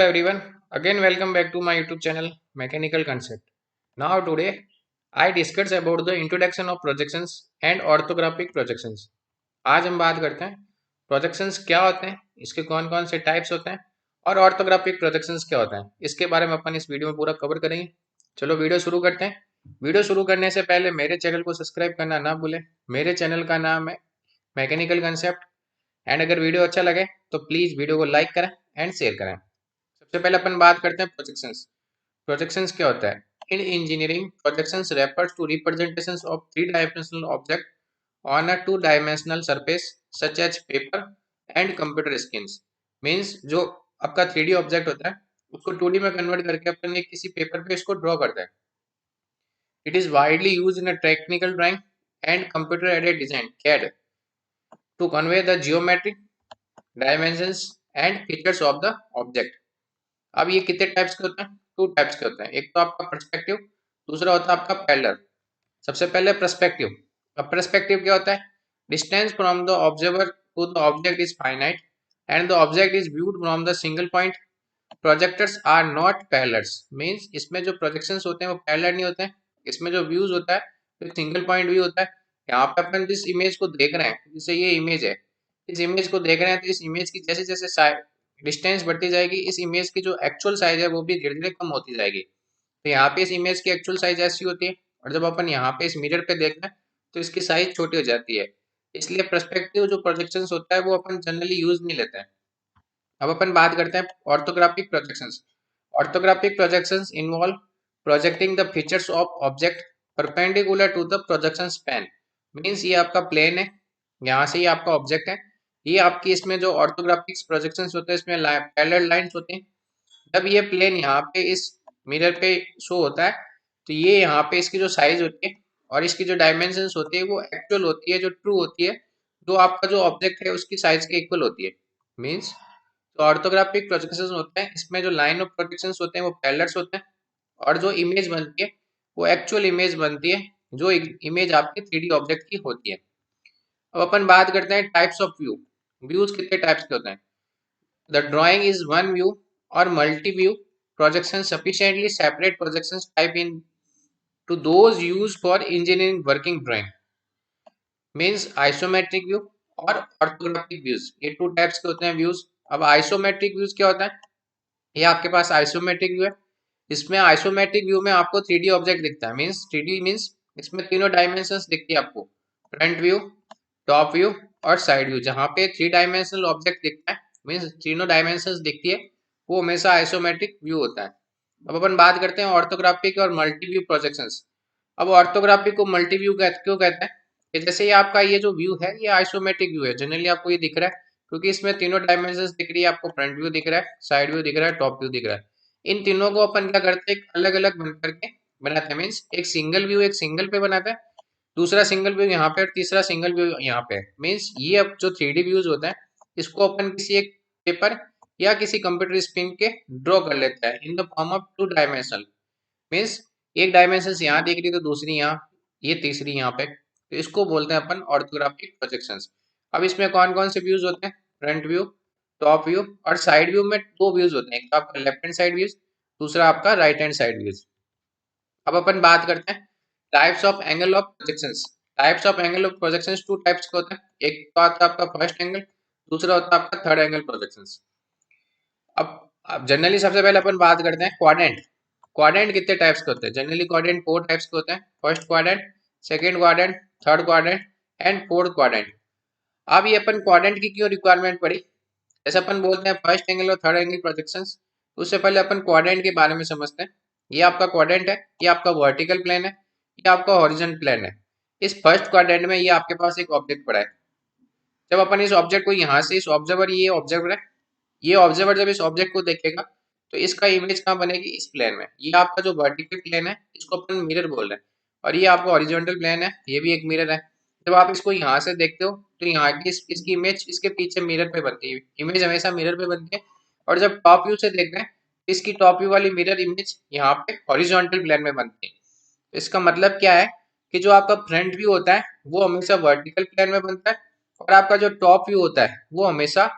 Everyone, again welcome back to my YouTube channel Mechanical Concept. Now today I discuss about the introduction of projections and orthographic projections. आज हम बात करते हैं projections क्या होते हैं, इसके कौन कौन से टाइप्स होते हैं और ऑर्थोग्राफिक प्रोजेक्शंस क्या होते हैं, इसके बारे में अपन इस वीडियो में पूरा कवर करेंगे। चलो वीडियो शुरू करते हैं। वीडियो शुरू करने से पहले मेरे चैनल को सब्सक्राइब करना ना भूलें। मेरे चैनल का नाम है मैकेनिकल कंसेप्ट एंड अगर वीडियो अच्छा लगे तो प्लीज़ वीडियो को लाइक करें एंड शेयर करें। सबसे पहले अपन बात करते हैं प्रोजेक्शंस। प्रोजेक्शंस क्या होता है? In engineering projections refers to representations of three dimensional object on a two dimensional surface such as paper and computer screens. Means जो आपका 3D ऑब्जेक्ट होता है उसको 2D में कन्वर्ट करके अपन एक किसी पेपर पे इसको ड्रॉ करते हैं। It is widely use in a technical drawing and computer aided design CAD to convey the geometric dimensions and features of the object. अब ये कितने टाइप्स के होते हैं? टू टाइप्स के होते हैं। एक तो आपका पर्सपेक्टिव, दूसरा होता है आपका पैरेलल। सबसे पहले पर्सपेक्टिव। अब पर्सपेक्टिव क्या होता है? Distance from the observer to the object is finite and the object is viewed from the single point. Projectors are not parallels. Means इसमें जो प्रोजेक्शंस होते हैं वो पैरेलल नहीं होते हैं। इसमें जो व्यूज होता है तो सिंगल पॉइंट व्यू होता है। यहाँ पे अपन जिस इमेज को देख रहे हैं, जैसे ये इमेज है, इस इमेज को देख रहे हैं तो इस इमेज की जैसे जैसे डिस्टेंस बढ़ती जाएगी इस इमेज की जो एक्चुअल साइज है वो भी धीरे धीरे कम होती जाएगी। तो यहाँ पे इस इमेज की एक्चुअल साइज ऐसी होती है और जब अपन यहाँ पे इस मिरर पे देखते हैं तो इसकी साइज छोटी हो जाती है। इसलिए पर्सपेक्टिव जो प्रोजेक्शन होता है वो अपन जनरली यूज नहीं लेते हैं। अब अपन बात करते हैं orthographic projections. Orthographic projections involve projecting the features of object perpendicular to the projection span. Means ये आपका प्लेन है, यहाँ से ये आपका ऑब्जेक्ट है, ये आपकी इसमें जो ऑर्थोग्राफिक प्रोजेक्शंस होते हैं इसमें पैरेलल लाइंस होते हैं। जब ये प्लेन यहाँ पे इस मिरर पे शो होता है तो ये यहाँ पे इसकी जो साइज होती है और इसकी जो डायमेंशंस होती है वो एक्चुअल होती है, जो ट्रू होती है, जो आपका जो ऑब्जेक्ट है उसकी साइज के इक्वल होती है। मींस तो ऑर्थोग्राफिक प्रोजेक्शंस होते हैं इसमें जो लाइन ऑफ प्रोजेक्शंस होते हैं वो पैरेलल्स होते हैं और जो इमेज बनती है वो एक्चुअल इमेज बनती है, जो इमेज आपके 3D ऑब्जेक्ट की होती है। अब अपन बात करते हैं टाइप्स ऑफ व्यू। व्यूज कितने टाइप्स के होते हैं? The drawing is one view और multi view projection sufficiently separate projections type in two those use for engineering working drawing. Means isometric view और ऑर्थोग्राफिक व्यूज, ये टू टाइप्स के होते हैं व्यूज। अब आइसोमेट्रिक व्यूज क्या होता है? ये आपके पास आइसोमेट्रिक व्यू है। इसमें आइसोमेट्रिक व्यू में आपको 3D ऑब्जेक्ट दिखता है। मींस 3D मींस इसमें तीनों डायमेंशंस दिखती है आपको, फ्रंट व्यू, टॉप व्यू और साइड व्यू। जहाँ पे 3 डायमेंशनल ऑब्जेक्ट दिखता है मींस तीनों डायमेंशंस दिखती है, वो हमेशा आइसोमेट्रिक व्यू होता है। अब अपन बात करते हैं ऑर्थोग्राफिक और मल्टी व्यू प्रोजेक्शंस। अब ऑर्थोग्राफिक को मल्टी व्यू क्यों कहते हैं? कि जैसे ये आपका ये जो व्यू है ये आइसोमेट्रिक व्यू है, जनरली आपको ये दिख रहा है क्योंकि इसमें तीनों डायमेंशंस दिख रही है आपको, फ्रंट व्यू दिख रहा है, साइड व्यू दिख रहा है, टॉप व्यू दिख रहा है। इन तीनों को अपन क्या करते हैं, अलग अलग बन करके बनाते हैं। मीन्स एक सिंगल व्यू एक सिंगल पे बनाता है, दूसरा सिंगल व्यू यहाँ पे और तीसरा सिंगल व्यू यहाँ पे। मीन्स ये अब जो 3D व्यूज होता है इसको अपन किसी एक पेपर या किसी कंप्यूटर स्क्रीन के ड्रॉ कर लेता है in the form of 2 dimensional. Means एक डायमेंशन यहाँ दिख रही तो दूसरी यहाँ, ये तीसरी यहाँ पे, तो इसको बोलते हैं अपन ऑर्थोग्राफिक प्रोजेक्शंस। अब इसमें कौन कौन से व्यूज होते हैं? फ्रंट व्यू, टॉप व्यू और साइड व्यू में दो व्यूज होते हैं, एक तो आपका लेफ्ट हैंड साइड व्यूज, दूसरा आपका राइट हैंड साइड व्यूज। अब अपन बात करते हैं types of angle of projections. Types of angle of projections to types के होते हैं, एक तो आता है आपका फर्स्ट एंगल, दूसरा होता है आपका थर्ड एंगल प्रोजेक्शंस। अब जनरली सबसे पहले अपन बात करते हैं क्वाड्रेंट। क्वाड्रेंट कितने टाइप्स के होते हैं? जनरली क्वाड्रेंट 4 टाइप्स के होते हैं, first quadrant, second quadrant, third quadrant and fourth quadrant. अब ये अपन क्वाड्रेंट की क्यों रिक्वायरमेंट पड़ी? जैसे अपन बोलते हैं फर्स्ट एंगल और थर्ड एंगल प्रोजेक्शंस, उससे पहले अपन क्वाड्रेंट के बारे में समझते हैं। ये आपका क्वाड्रेंट है, ये आपका वर्टिकल प्लेन है, ये आपका हॉरिजॉन्टल प्लेन है। इस फर्स्ट क्वाड्रेंट में ये आपके पास एक ऑब्जेक्ट पड़ा है। जब अपन इस ऑब्जेक्ट को यहाँ से, इस ऑब्जर्वर, ये ऑब्जर्वर है, ये ऑब्जर्वर जब इस ऑब्जेक्ट को देखेगा तो इसका इमेज कहाँ बनेगी? इस प्लेन में। ये आपका जो वर्टिकल प्लेन है इसको अपन मिरर बोल रहे हैं और ये आपका हॉरिजॉन्टल प्लेन है, ये भी एक मिरर है। जब आप इसको यहाँ से देखते हो तो यहाँ की इसकी इमेज इसके पीछे मिरर पे बनती है, इमेज हमेशा मिरर पे बनती है। और जब टॉप व्यू से देख रहे हैं तो इसकी टॉप व्यू वाली मिरर इमेज यहाँ पे हॉरिजॉन्टल प्लेन में बनती है। इसका मतलब क्या है कि जो आपका फ्रंट व्यू होता है वो हमेशा वर्टिकल प्लेन में बनता है और आपका जो टॉप व्यू होता है वो हमेशा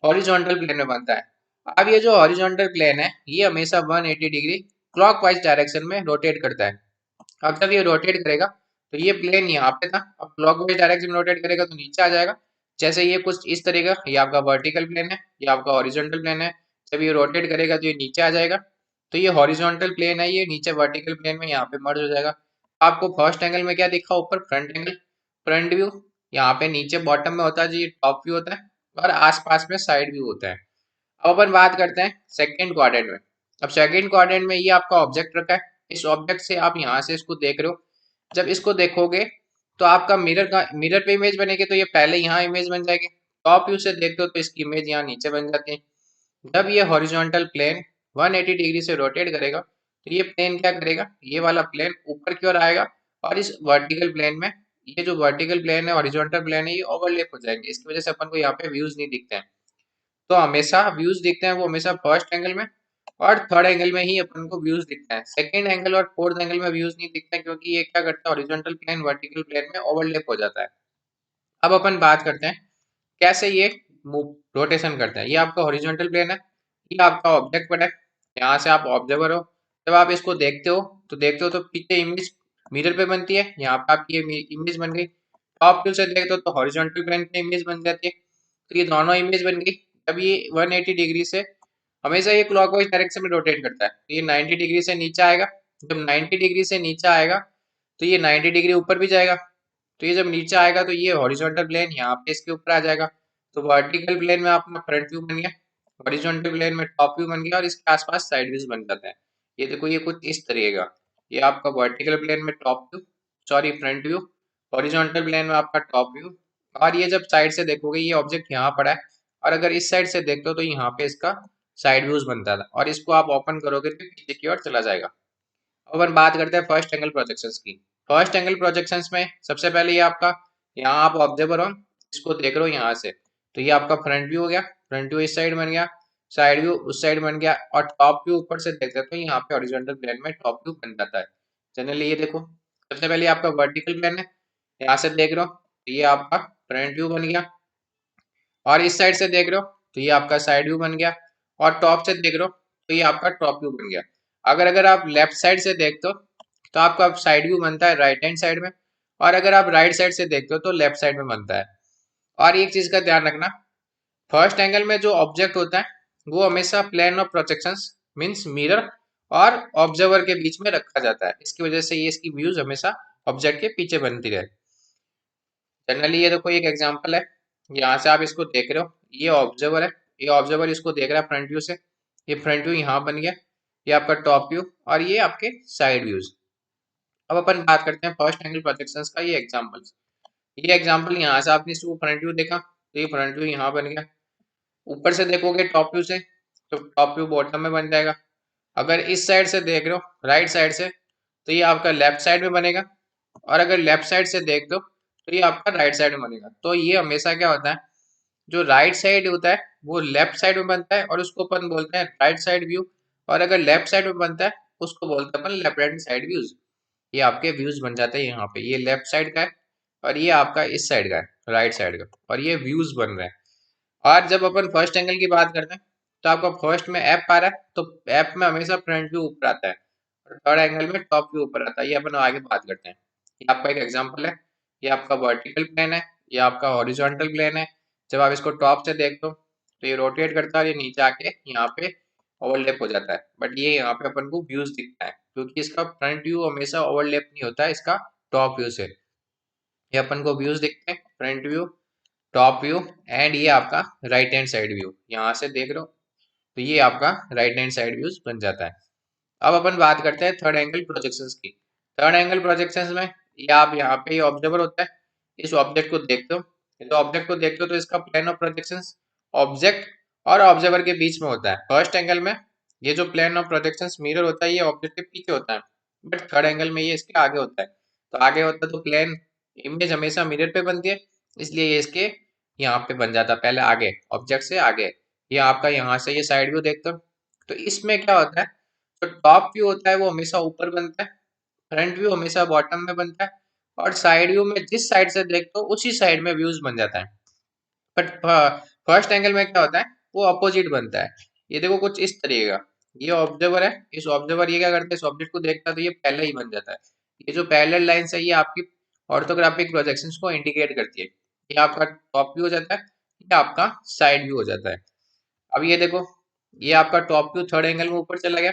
हॉरिजॉन्टल प्लेन में बनता है। अब ये जो हॉरिजॉन्टल प्लेन है ये हमेशा 180 डिग्री क्लॉकवाइज डायरेक्शन में रोटेट करता है। अब जब ये रोटेट करेगा तो ये प्लेन यहाँ पे था, अब क्लॉकवाइज डायरेक्शन में रोटेट करेगा तो नीचे आ जाएगा। जैसे ये कुछ इस तरह का, ये आपका वर्टिकल प्लेन है, ये आपका हॉरिजॉन्टल प्लेन है। जब ये रोटेट करेगा तो ये नीचे आ जाएगा। तो ये हॉरिजॉन्टल प्लेन है, ये नीचे वर्टिकल प्लेन में यहाँ पे मर्ज हो जाएगा। आपको फर्स्ट एंगल में क्या दिखा, ऊपर फ्रंट एंगल, फ्रंट व्यू। यहाँ पे नीचे बॉटम में होता है जी टॉप व्यू होता है, और आसपास में साइड व्यू होता है। अब अपन बात करते हैं सेकंड क्वाड्रेंट में। अब सेकंड क्वाड्रेंट में ये आपका ऑब्जेक्ट रखा है, इस ऑब्जेक्ट से आप यहाँ से इसको देख रहे हो। जब इसको देखोगे तो आपका मिरर पे इमेज बनेगी, तो ये पहले यहाँ इमेज बन जाएगी। टॉप व्यू से देखते हो तो इसकी इमेज यहाँ नीचे बन जाती है। जब ये हॉरिजॉन्टल प्लेन 180 डिग्री से रोटेट करेगा तो ये प्लेन क्या करेगा, ये वाला प्लेन ऊपर की ओर आएगा, और इस वर्टिकल प्लेन में, ये जो वर्टिकल प्लेन है हॉरिजॉन्टल प्लेन है, ये ओवरलैप हो जाएंगे। इसकी वजह से अपन को यहाँ पे व्यूज नहीं दिखते हैं। तो हमेशा व्यूज दिखते हैं वो हमेशा फर्स्ट एंगल में और थर्ड एंगल में ही अपन को व्यूज दिखता है। सेकंड एंगल और फोर्थ एंगल में व्यूज नहीं दिखते हैं, क्योंकि ये क्या करता है, हॉरिजॉन्टल प्लेन वर्टिकल प्लेन में ओवरलैप हो जाता है। अब अपन बात करते हैं कैसे ये रोटेशन करता है। ये आपका हॉरिजॉन्टल प्लेन है, ये आपका ऑब्जेक्ट पड़ा है, यहाँ से आप ऑब्जर्वर हो। जब आप इसको देखते हो तो पीछे इमेज मिरर पे बनती है, यहाँ पे आपकी ये इमेज बन गई। टॉप व्यू से देखते हो तो हॉरिजॉन्टल प्लेन पे इमेज बन जाती है, तो ये दोनों इमेज बन गई। जब ये 180 डिग्री से, हमेशा ये क्लॉकवाइज डायरेक्शन में रोटेट करता है, तो ये 90 डिग्री से नीचे आएगा। जब 90 डिग्री से नीचे आएगा तो ये 90 डिग्री ऊपर भी जाएगा। तो ये जब नीचे आएगा तो ये हॉरिजॉन्टल प्लेन यहाँ पे इसके ऊपर आ जाएगा। तो वर्टिकल प्लेन में अपना फ्रंट व्यू बन गया, हॉरिजॉन्टल प्लेन में टॉप व्यू बन गया, और इसके आसपास साइड व्यूज बन जाते हैं। ये देखो ये कुछ इस तरह का, ये आपका वर्टिकल प्लेन में top view, sorry front view, horizontal plane में आपका टॉप व्यू। और ये जब साइड से देखोगे ये ऑब्जेक्ट यहाँ पड़ा है, और अगर इस साइड से देखते हो तो यहाँ पे इसका साइड व्यूज बनता था, और इसको आप ओपन करोगे तो पीछे की ओर चला जाएगा। अब अपन बात करते हैं फर्स्ट एंगल प्रोजेक्शंस की। फर्स्ट एंगल प्रोजेक्शंस में सबसे पहले ये आपका, यहाँ आप ऑब्जर्वर हो, इसको देख रहे हो यहाँ से, तो ये आपका फ्रंट व्यू हो गया, फ्रंट व्यू इस साइड बन गया, साइड व्यू उस साइड बन गया, और टॉप व्यू ऊपर से देखते हो तो यहाँ पे हॉरिजॉन्टल प्लेन में टॉप व्यू बन जाता है। जनरली ये देखो, सबसे पहले आपका वर्टिकल प्लेन है, यहाँ से देख रहे हो तो ये आपका फ्रंट व्यू बन गया, और इस साइड से देख रहे हो तो ये आपका साइड व्यू बन गया, और टॉप से देख रहे हो तो ये आपका टॉप व्यू बन गया। अगर अगर आप लेफ्ट साइड से देखते हो तो आपका साइड व्यू बनता है राइट हैंड साइड में, और अगर आप राइट साइड से देखते हो तो लेफ्ट साइड में बनता है। और एक चीज का ध्यान रखना, फर्स्ट एंगल में जो ऑब्जेक्ट होता है वो हमेशा plane of projections means mirror और ऑब्जर्वर के बीच में रखा जाता है। इसकी वजह से ये इसकी व्यूज हमेशा ऑब्जेक्ट के पीछे बनती रहे। जनरली ये देखो एक एग्जांपल है, यहाँ से आप इसको देख रहे हो, ये ऑब्जर्वर है, ये ऑब्जर्वर इसको देख रहा है फ्रंट व्यू से, ये फ्रंट व्यू यहाँ बन गया, ये आपका टॉप व्यू, और ये आपके साइड व्यूज। अब अपन बात करते हैं फर्स्ट एंगल प्रोजेक्शंस का ये एग्जांपल्स। ये एग्जांपल यहाँ से आपने इसको फ्रंट व्यू देखा तो ये फ्रंट व्यू यहाँ बन गया। ऊपर से देखोगे टॉप व्यू से तो टॉप व्यू बॉटम में बन जाएगा। अगर इस साइड से देख रहे हो राइट साइड से तो ये आपका लेफ्ट साइड में बनेगा, और अगर लेफ्ट साइड से देख दो तो ये आपका राइट साइड में बनेगा। तो ये हमेशा क्या होता है, जो राइट साइड होता है वो लेफ्ट साइड में बनता है, और उसको अपन बोलते हैं राइट साइड व्यू, और अगर लेफ्ट साइड में बनता है उसको बोलते हैं अपन लेफ्ट हैंड साइड व्यूज। ये आपके व्यूज बन जाते हैं यहाँ पे, ये लेफ्ट साइड का है और ये आपका इस साइड का है राइट साइड का, और ये व्यूज बन रहे हैं। और जब अपन फर्स्ट एंगल की बात करते हैं तो आपका फर्स्ट में एप आ रहा है, तो एप में हमेशा फ्रंट व्यू ऊपर आता है, और थर्ड एंगल में टॉप व्यू ऊपर आता है। ये अपन आगे बात करते हैं। ये आपका एक एग्जांपल है, ये आपका वर्टिकल प्लेन है, ये आपका हॉरिजॉन्टल प्लेन है। जब आप इसको टॉप से देखते हो तो ये रोटेट करता है और ये नीचे आके यहाँ पे ओवरलैप हो जाता है, बट ये यहाँ पे अपन को व्यूज दिखता है क्योंकि इसका फ्रंट व्यू हमेशा ओवरलैप नहीं होता है इसका टॉप व्यू से। ये अपन को व्यूज दिखते हैं front view, top view, and ये आपका राइट हैंड साइड व्यू, यहाँ से देख रहे हो तो ये आपका राइट हैंड साइड व्यूज बन जाता है। अब अपन बात करते हैं थर्ड एंगल प्रोजेक्शंस की। थर्ड एंगल प्रोजेक्शंस में ये आप यहाँ पे ये ऑब्जर्वर होता है, इस ऑब्जेक्ट को देखते हो, तो ऑब्जेक्ट को देखते हो तो इसका प्लेन ऑफ प्रोजेक्शंस ऑब्जेक्ट और ऑब्जर्वर के बीच में होता है। फर्स्ट एंगल में ये जो प्लेन ऑफ प्रोजेक्शंस मिरर होता है ये ऑब्जेक्ट के पीछे होता है, बट थर्ड एंगल में ये इसके आगे होता है। तो आगे होता है तो प्लेन इमेज हमेशा मिरर पे बनती है, इसलिए ये इसके यहाँ पे बन जाता है पहले आगे, ऑब्जेक्ट से आगे। ये आपका यहाँ से ये साइड व्यू देखते हो, तो इसमें क्या होता है, जो टॉप व्यू होता है वो हमेशा ऊपर बनता है, फ्रंट व्यू हमेशा बॉटम में बनता है, और साइड व्यू में जिस साइड से देखते हो उसी साइड में व्यूज बन जाता है। बट फर्स्ट एंगल में क्या होता है, वो अपोजिट बनता है। ये देखो कुछ इस तरीके का, ये ऑब्जर्वर है, इस ऑब्जर्वर ये क्या करता है, इस ऑब्जेक्ट को देखता है तो ये पहले ही बन जाता है। ये जो पैरेलल लाइंस है ये आपकी ऑर्थोग्राफिक प्रोजेक्शंस को इंडिकेट करती है। ये आपका टॉप व्यू हो जाता है, ये आपका साइड व्यू हो जाता है। अब ये देखो, ये आपका टॉप व्यू थर्ड एंगल में ऊपर चला गया,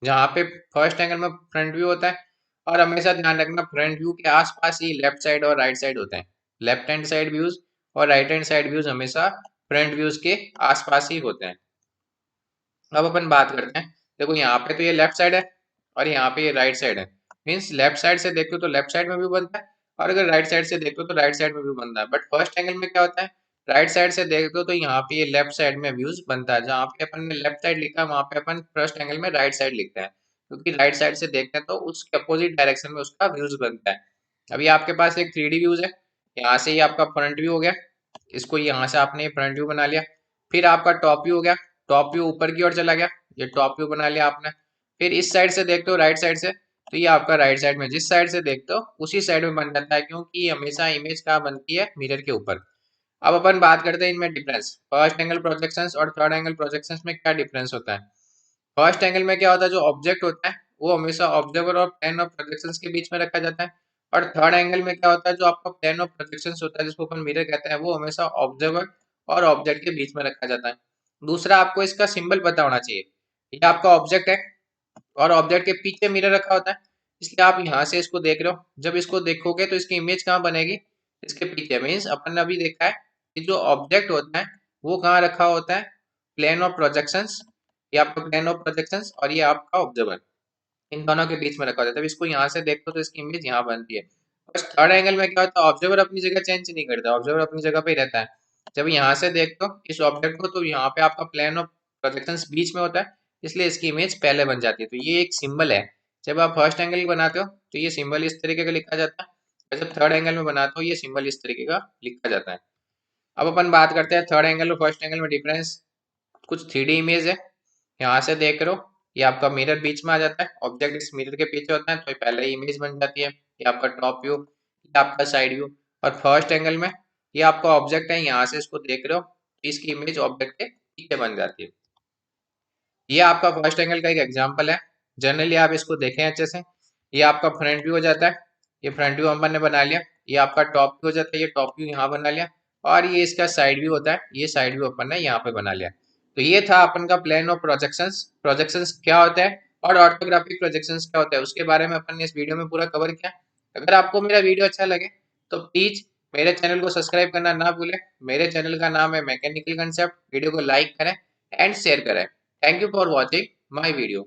जहाँ पे फर्स्ट एंगल में फ्रंट व्यू होता है। और हमेशा ध्यान रखना फ्रंट व्यू के आसपास ही लेफ्ट साइड और राइट साइड होते हैं। लेफ्ट हैंड साइड व्यूज और राइट हैंड साइड व्यूज हमेशा फ्रंट व्यूज के आसपास ही होते हैं। अब अपन बात करते हैं, देखो यहाँ पे तो ये लेफ्ट साइड है और यहाँ पे ये राइट साइड है। मीन्स लेफ्ट साइड से देखो तो लेफ्ट साइड में भी बनता है, और अगर राइट साइड से देखो तो राइट साइड में भी बनता है। बट फर्स्ट एंगल में क्या होता है, राइट साइड से देखो तो यहाँ पे ये लेफ्ट साइड में व्यूज बनता है। जहाँ पे अपन ने लेफ्ट साइड लिखा है वहाँ पे अपन फर्स्ट एंगल में राइट साइड लिखते हैं, क्योंकि राइट साइड से देखते हैं तो उसके अपोजिट डायरेक्शन में उसका व्यूज बनता है। अभी आपके पास एक 3D व्यूज है, यहाँ से ये आपका फ्रंट व्यू हो गया, इसको यहाँ से आपने फ्रंट व्यू बना लिया। फिर आपका टॉप व्यू हो गया, टॉप व्यू ऊपर की ओर चला गया, ये टॉप व्यू बना लिया आपने। फिर इस साइड से देखते हो राइट साइड से, तो ये आपका राइट साइड में जिस साइड से देखते हो उसी साइड में बन जाता है, क्योंकि ये हमेशा इमेज कहाँ बनती है, मिरर के ऊपर। अब अपन बात करते हैं इनमें डिफरेंस, फर्स्ट एंगल प्रोजेक्शंस और थर्ड एंगल प्रोजेक्शंस में क्या डिफरेंस होता है। फर्स्ट एंगल में क्या होता है, जो ऑब्जेक्ट होता है वो हमेशा ऑब्जर्वर और प्लेन ऑफ प्रोजेक्शंस के बीच में रखा जाता है। और थर्ड एंगल में क्या होता है, जो आपका प्लेन ऑफ प्रोजेक्शंस होता है जिसको अपन मिरर कहते हैं, वो हमेशा ऑब्जर्वर और ऑब्जेक्ट के बीच में रखा जाता है। दूसरा, आपको इसका सिंबल पता होना चाहिए। ये आपका ऑब्जेक्ट है और ऑब्जेक्ट के पीछे मिरर रखा होता है, इसलिए आप यहाँ से इसको देख रहे हो। जब इसको देखोगे तो इसकी इमेज कहाँ बनेगी, इसके पीछे। मीन्स अपन ने अभी देखा है कि जो ऑब्जेक्ट होता है वो कहाँ रखा होता है, प्लेन ऑफ प्रोजेक्शंस। ये आपका प्लेन ऑफ प्रोजेक्शंस और ये आपका ऑब्जर्वर, इन दोनों के बीच में रखा होता है। तब इसको यहाँ से देखते हो तो इसकी इमेज यहाँ बनती है। बस थर्ड एंगल में क्या होता है, ऑब्जर्वर अपनी जगह चेंज नहीं करता, ऑब्जर्वर अपनी जगह पे ही रहता है। जब यहाँ से देखते हो इस ऑब्जेक्ट को तो यहाँ पे आपका प्लेन ऑफ प्रोजेक्शंस बीच में होता है, इसलिए इसकी इमेज पहले बन जाती है। तो ये एक सिंबल है। जब आप फर्स्ट एंगल बनाते हो तो ये सिंबल इस तरीके का लिखा जाता है, और जब थर्ड एंगल में बनाते हो ये सिंबल इस तरीके का लिखा जाता है। अब अपन बात करते हैं थर्ड एंगल और फर्स्ट एंगल में डिफरेंस। कुछ 3D इमेज है, यहाँ से देख रहे हो, ये आपका मिरर बीच में आ जाता है, ऑब्जेक्ट इस मिरर के पीछे होता है तो ये पहले ही इमेज बन जाती है। ये आपका टॉप व्यू, ये आपका साइड व्यू। और फर्स्ट एंगल में ये आपका ऑब्जेक्ट है, यहाँ से इसको देख रहे हो तो इसकी इमेज ऑब्जेक्ट के पीछे बन जाती है। ये आपका फर्स्ट एंगल का एक एग्जांपल है, जनरली आप इसको देखें अच्छे से। ये आपका फ्रंट व्यू हो जाता है, ये फ्रंट व्यू अपन ने बना लिया। ये आपका टॉप व्यू हो जाता है, ये टॉप व्यू यहाँ बना लिया। और ये इसका साइड व्यू होता है, ये साइड व्यू अपन ने यहाँ पे बना लिया। तो ये था अपन का प्लेन ऑफ प्रोजेक्शंस। प्रोजेक्शंस क्या होता है और ऑर्थोग्राफिक प्रोजेक्शंस क्या होता है, उसके बारे में अपन ने इस वीडियो में पूरा कवर किया। अगर आपको मेरा वीडियो अच्छा लगे तो प्लीज मेरे चैनल को सब्सक्राइब करना ना भूलें। मेरे चैनल का नाम है मैकेनिकल कंसेप्ट। वीडियो को लाइक करें एंड शेयर करें। Thank you for watching my video.